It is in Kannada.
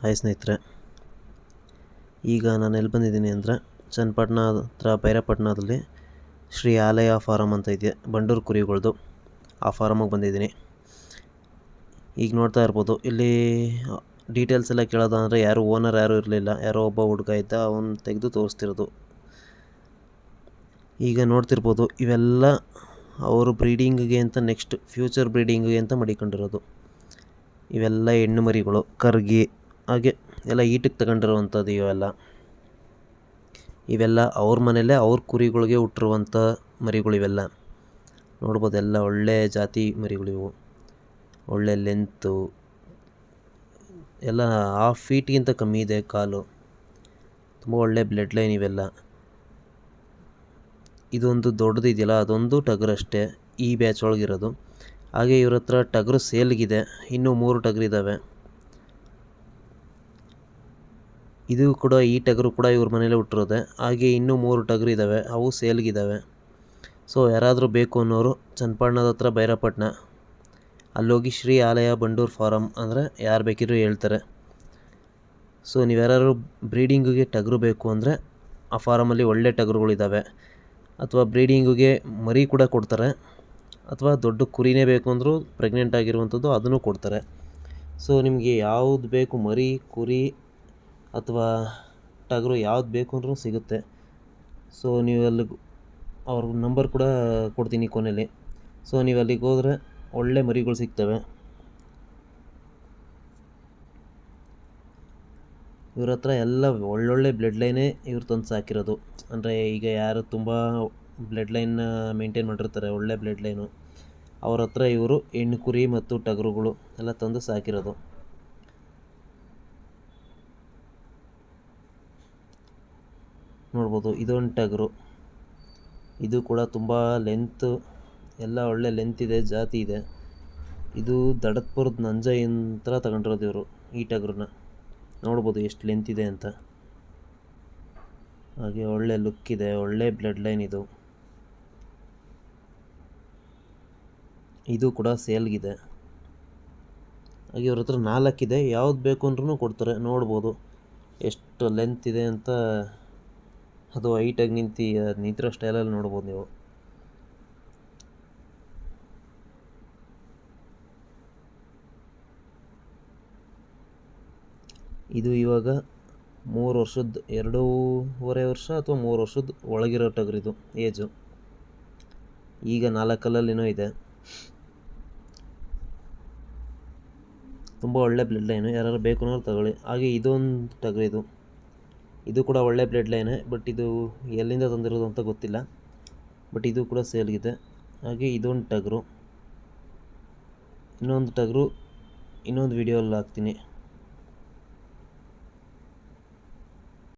ಹಾಯ್ ಸ್ನೇಹಿತರೆ, ಈಗ ನಾನು ಎಲ್ಲಿ ಬಂದಿದ್ದೀನಿ ಅಂದರೆ ಚನ್ನಪಟ್ಟಣ ಹತ್ರ ಬೈರಪಟ್ಟಣದಲ್ಲಿ ಶ್ರೀ ಆಲಯ ಫಾರಮ್ ಅಂತ ಇದೆ, ಬಂಡೂರು ಕುರಿಗಳದು. ಆ ಫಾರಮಿಗೆ ಬಂದಿದ್ದೀನಿ. ಈಗ ನೋಡ್ತಾ ಇರ್ಬೋದು, ಇಲ್ಲಿ ಡೀಟೇಲ್ಸ್ ಎಲ್ಲ ಕೇಳೋದಂದರೆ ಓನರ್ ಯಾರೂ ಇರಲಿಲ್ಲ, ಯಾರೋ ಒಬ್ಬ ಹುಡುಗ ಇದ್ದ, ಅವನು ತೆಗೆದು ತೋರಿಸ್ತಿರೋದು. ಈಗ ನೋಡ್ತಿರ್ಬೋದು, ಇವೆಲ್ಲ ಅವರು ಬ್ರೀಡಿಂಗಿಗೆ ಅಂತ ನೆಕ್ಸ್ಟ್ ಫ್ಯೂಚರ್ ಬ್ರೀಡಿಂಗಿಗೆ ಅಂತ ಮಡಿಕೊಂಡಿರೋದು. ಇವೆಲ್ಲ ಹೆಣ್ಣು ಮರಿಗಳು, ಕರ್ಗಿ ಹಾಗೆ ಎಲ್ಲ ಈಟಿಗೆ ತಗೊಂಡಿರುವಂಥದ್ದು. ಇವೆಲ್ಲ ಅವ್ರ ಮನೇಲೆ ಅವ್ರ ಕುರಿಗಳಿಗೆ ಹುಟ್ಟಿರುವಂಥ ಮರಿಗಳು. ಇವೆಲ್ಲ ನೋಡ್ಬೋದು, ಎಲ್ಲ ಒಳ್ಳೆ ಜಾತಿ ಮರಿಗಳಿವು. ಒಳ್ಳೆ ಲೆಂತು ಎಲ್ಲ 1/2 ಫೀಟ್ಗಿಂತ ಕಮ್ಮಿ ಇದೆ ಕಾಲು. ತುಂಬ ಒಳ್ಳೆ ಬ್ಲಡ್ ಲೈನ್ ಇವೆಲ್ಲ. ಇದೊಂದು ದೊಡ್ಡದು ಇದೆಯಲ್ಲ, ಅದೊಂದು ಟಗರಷ್ಟೇ ಈ ಬ್ಯಾಚ್ ಒಳಗಿರೋದು. ಹಾಗೆ ಇವ್ರ ಹತ್ರ ಟಗರು ಸೇಲ್ಗಿದೆ, ಇನ್ನೂ 3 ಟಗರಿದ್ದಾವೆ. ಇದು ಕೂಡ, ಈ ಟಗರು ಕೂಡ ಇವ್ರ ಮನೇಲೆ ಹುಟ್ಟಿರೋದೆ. ಹಾಗೆ ಇನ್ನೂ 3 ಟಗರು ಇದ್ದಾವೆ, ಅವು ಸೇಲ್ಗಿದ್ದಾವೆ. ಸೊ ಯಾರಾದರೂ ಬೇಕು ಅನ್ನೋರು ಚನ್ನಪಟ್ಟಣದ ಹತ್ರ ಬೈರಪಟ್ಟಣ ಅಲ್ಲೋಗಿ ಶ್ರೀ ಆಲಯ ಬಂಡೂರು ಫಾರಮ್ ಅಂದರೆ ಯಾರು ಬೇಕಿದ್ರೂ ಹೇಳ್ತಾರೆ. ಸೊ ನೀವು ಯಾರು ಬ್ರೀಡಿಂಗಿಗೆ ಟಗರು ಬೇಕು ಅಂದರೆ ಆ ಫಾರಮಲ್ಲಿ ಒಳ್ಳೆ ಟಗರುಗಳಿದ್ದಾವೆ. ಅಥವಾ ಬ್ರೀಡಿಂಗಿಗೆ ಮರಿ ಕೂಡ ಕೊಡ್ತಾರೆ, ಅಥವಾ ದೊಡ್ಡ ಕುರಿನೇ ಬೇಕು ಅಂದರೂ ಪ್ರೆಗ್ನೆಂಟ್ ಆಗಿರುವಂಥದ್ದು ಅದನ್ನು ಕೊಡ್ತಾರೆ. ಸೊ ನಿಮಗೆ ಯಾವುದು ಬೇಕು, ಮರಿ, ಕುರಿ ಅಥವಾ ಟಗರು ಯಾವ್ದು ಬೇಕು ಅಂದ್ರೂ ಸಿಗುತ್ತೆ. ಸೊ ನೀವು ಅಲ್ಲಿಗೆ ಅವ್ರ ನಂಬರ್ ಕೂಡ ಕೊಡ್ತೀನಿ ಕೊನೆಯಲ್ಲಿ. ಸೊ ನೀವು ಅಲ್ಲಿಗೆ ಹೋದರೆ ಒಳ್ಳೆ ಮರಿಗಳು ಸಿಗ್ತವೆ. ಇವ್ರ ಹತ್ರ ಎಲ್ಲ ಒಳ್ಳೊಳ್ಳೆ ಬ್ಲಡ್ ಲೈನೇ ಇವ್ರು ತಂದು ಸಾಕಿರೋದು. ಅಂದರೆ ಈಗ ಯಾರು ತುಂಬ ಬ್ಲಡ್ ಲೈನ್ನ ಮೇಂಟೈನ್ ಮಾಡಿರ್ತಾರೆ, ಒಳ್ಳೆ ಬ್ಲಡ್ ಲೈನು, ಅವ್ರ ಹತ್ರ ಇವರು ಹೆಣ್ಣು ಕುರಿ ಮತ್ತು ಟಗರುಗಳು ಎಲ್ಲ ತಂದು ಸಾಕಿರೋದು. ನೋಡ್ಬೋದು, ಇದೊಂದು ಟಗರು. ಇದು ಕೂಡ ತುಂಬ ಲೆಂತ್, ಎಲ್ಲ ಒಳ್ಳೆ ಲೆಂತ್ ಇದೆ, ಜಾತಿ ಇದೆ. ಇದು ದಡತ್ಪುರದ ನಂಜ ಯಂತ್ರ ತಗೊಂಡಿರೋದು ಇವರು ಈ ಟಗರನ್ನ. ನೋಡ್ಬೋದು ಎಷ್ಟು ಲೆಂತ್ ಇದೆ ಅಂತ. ಹಾಗೆ ಒಳ್ಳೆ ಲುಕ್ ಇದೆ, ಒಳ್ಳೆ ಬ್ಲಡ್ ಲೈನ್ ಇದು. ಇದು ಕೂಡ ಸೇಲ್ಗಿದೆ. ಹಾಗೆ ಇವ್ರ ಹತ್ರ 4 ಇದೆ, ಯಾವ್ದು ಬೇಕು ಅಂದ್ರೂ ಕೊಡ್ತಾರೆ. ನೋಡ್ಬೋದು ಎಷ್ಟು ಲೆಂತ್ ಇದೆ ಅಂತ. ಅದು ಹೈಟಾಗಿ ನಿಂತಿರೋ ಸ್ಟೈಲಲ್ಲಿ ನೋಡ್ಬೋದು ನೀವು. ಇದು ಇವಾಗ 3 ವರ್ಷದ, 2.5 ವರ್ಷ ಅಥವಾ 3 ವರ್ಷದ ಒಳಗಿರೋ ಟಗರಿದು ಏಜು. ಈಗ 4 ಇದೆ. ತುಂಬ ಒಳ್ಳೆ ಬ್ಲಡ್ ಲೈನು, ಯಾರು ಬೇಕು ಅನ್ನೋರು ತಗೊಳ್ಳಿ. ಹಾಗೆ ಇದೊಂದು ಟಗರಿದು, ಇದು ಕೂಡ ಒಳ್ಳೆ ಬ್ಲಡ್ ಲೈನೇ, ಬಟ್ ಇದು ಎಲ್ಲಿಂದ ತಂದಿರೋದು ಅಂತ ಗೊತ್ತಿಲ್ಲ. ಬಟ್ ಇದು ಕೂಡ ಸೇಲ್ಗಿದೆ. ಹಾಗೆ ಇದೊಂದು ಟಗರು. ಇನ್ನೊಂದು ಟಗರು ಇನ್ನೊಂದು ವಿಡಿಯೋಲ್ಲಿ ಹಾಕ್ತೀನಿ.